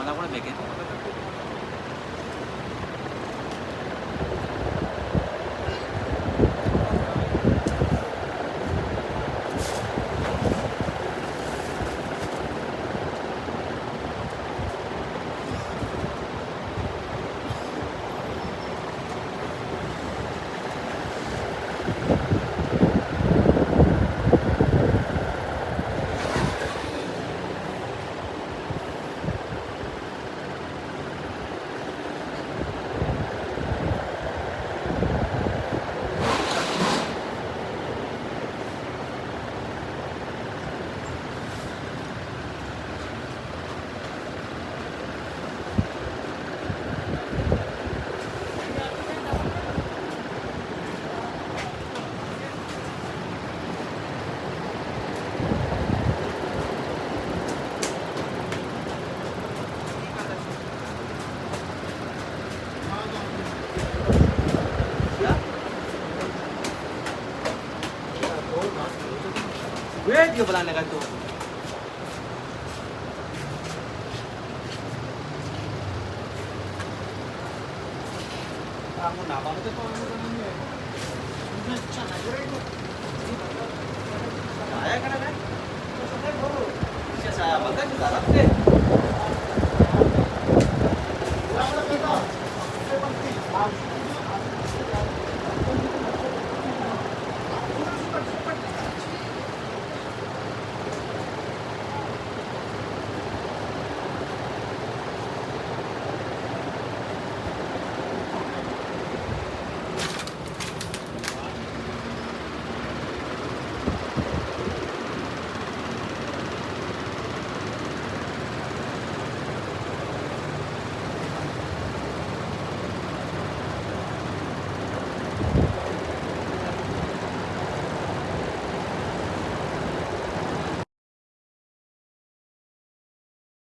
Mana aku udah bikin. Video बनाने का तो kamu nak apa tu kau ni? Macam mana itu? Saya kan ada. Saya baru. Saya makan juga lah.